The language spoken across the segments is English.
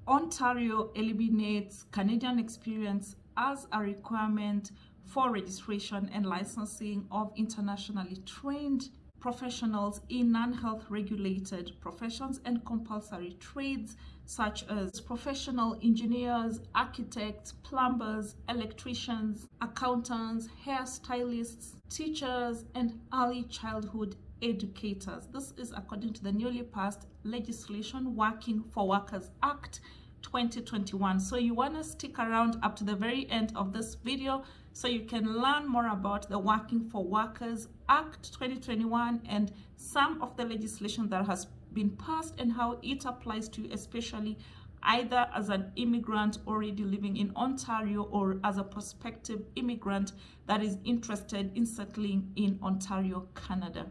Ontario eliminates Canadian experience as a requirement for registration and licensing of internationally trained professionals in non-health regulated professions and compulsory trades such as professional engineers, architects, plumbers, electricians, accountants, hairstylists, teachers, and early childhood educators. This is according to the newly passed legislation Working for Workers Act 2021. So you want to stick around up to the very end of this video so you can learn more about the Working for Workers Act 2021 and some of the legislation that has been passed and how it applies to you, especially either as an immigrant already living in Ontario or as a prospective immigrant that is interested in settling in Ontario, Canada.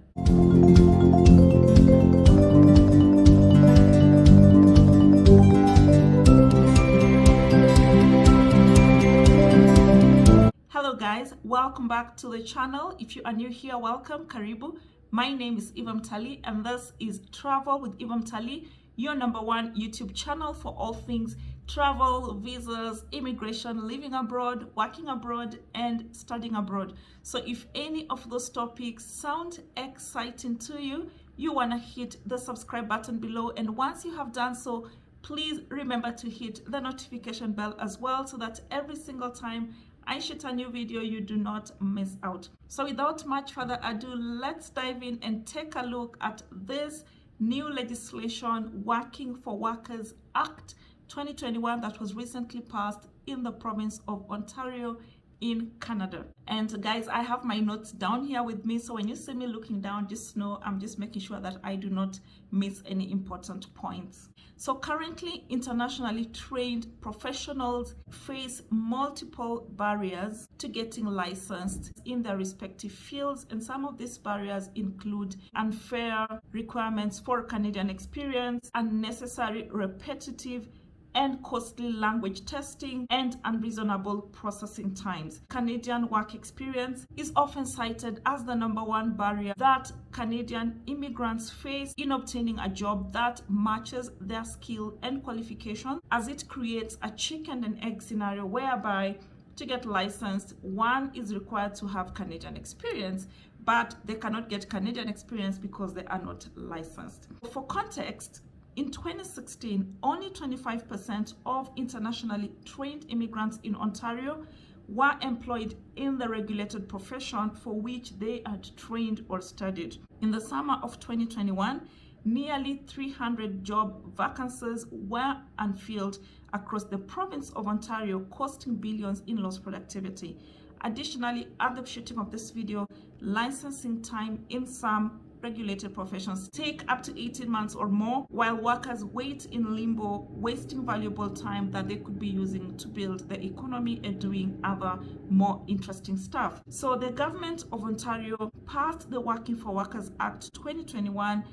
Hello guys, welcome back to the channel. If you are new here, welcome, karibu. My name is 𝙏𝙘𝙖𝙣 and this is Travel with 𝙏𝙘𝙖𝙣, your #1 YouTube channel for all things travel, visas, immigration, living abroad, working abroad, and studying abroad. So if any of those topics sound exciting to you, you want to hit the subscribe button below, and once you have done so, please remember to hit the notification bell as well so that every single time I shoot a new video, you do not miss out. So without much further ado, let's dive in and take a look at this new legislation, Working for Workers Act 2021, that was recently passed in the province of Ontario in Canada. And guys, I have my notes down here with me, so when you see me looking down, just know I'm just making sure that I do not miss any important points. So currently, internationally trained professionals face multiple barriers to getting licensed in their respective fields, and some of these barriers include unfair requirements for Canadian experience, unnecessary, repetitive, and costly language testing, and unreasonable processing times. Canadian work experience is often cited as the #1 barrier that Canadian immigrants face in obtaining a job that matches their skill and qualification, as it creates a chicken and egg scenario whereby to get licensed, one is required to have Canadian experience, but they cannot get Canadian experience because they are not licensed. For context, in 2016, only 25% of internationally trained immigrants in Ontario were employed in the regulated profession for which they had trained or studied. In the summer of 2021, nearly 300 job vacancies were unfilled across the province of Ontario, costing billions in lost productivity. Additionally, at the shooting of this video, licensing time in some regulated professions take up to 18 months or more, while workers wait in limbo, wasting valuable time that they could be using to build the economy and doing other more interesting stuff. So the government of Ontario passed the Working for Workers Act 2021,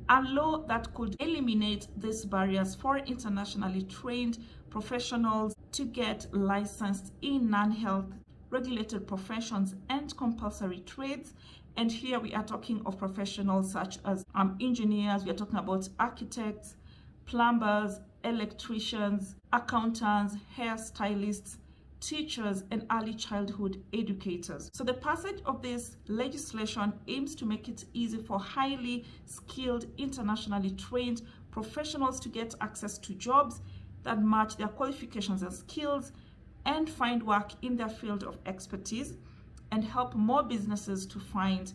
a law that could eliminate these barriers for internationally trained professionals to get licensed in non-health regulated professions and compulsory trades. And here we are talking of professionals such as engineers, we are talking about architects, plumbers, electricians, accountants, hairstylists, teachers, and early childhood educators. So the passage of this legislation aims to make it easy for highly skilled, internationally trained professionals to get access to jobs that match their qualifications and skills and find work in their field of expertise, and help more businesses to find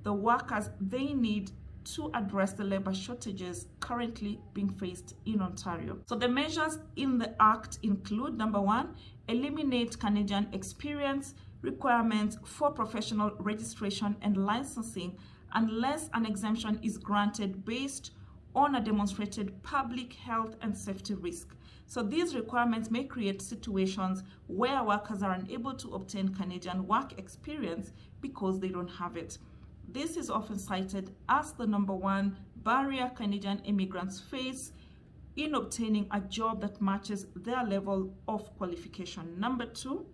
the workers they need to address the labor shortages currently being faced in Ontario. So the measures in the Act include, #1, eliminate Canadian experience requirements for professional registration and licensing unless an exemption is granted based on a demonstrated public health and safety risk. So these requirements may create situations where workers are unable to obtain Canadian work experience because they don't have it. This is often cited as the #1 barrier Canadian immigrants face in obtaining a job that matches their level of qualification. #2,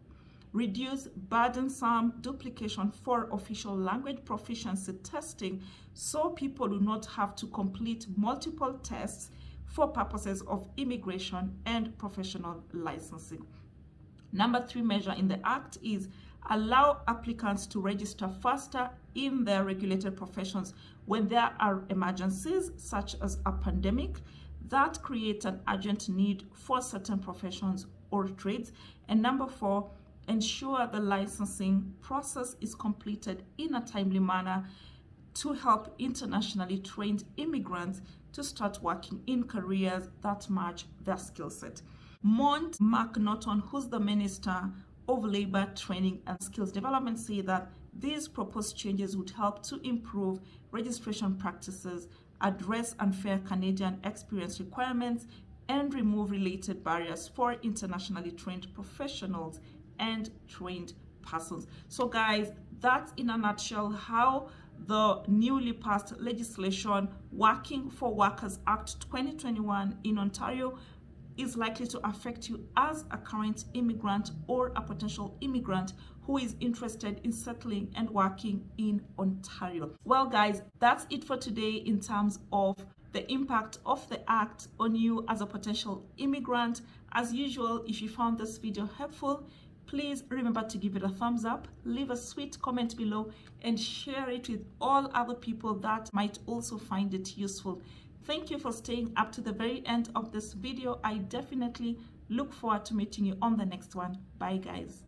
reduce burdensome duplication for official language proficiency testing so people do not have to complete multiple tests for purposes of immigration and professional licensing. Number 3 measure in the Act is allow applicants to register faster in their regulated professions when there are emergencies such as a pandemic that create an urgent need for certain professions or trades. And number 4, ensure the licensing process is completed in a timely manner to help internationally trained immigrants to start working in careers that match their skill set. Mont McNaughton, who's the Minister of Labor, Training and Skills Development, said that these proposed changes would help to improve registration practices, address unfair Canadian experience requirements, and remove related barriers for internationally trained professionals and trained persons. So guys, that's in a nutshell how the newly passed legislation, Working for Workers Act 2021 in Ontario, is likely to affect you as a current immigrant or a potential immigrant who is interested in settling and working in Ontario. Well guys, that's it for today in terms of the impact of the Act on you as a potential immigrant. As usual, if you found this video helpful, please remember to give it a thumbs up, leave a sweet comment below, and share it with all other people that might also find it useful. Thank you for staying up to the very end of this video. I definitely look forward to meeting you on the next one. Bye guys.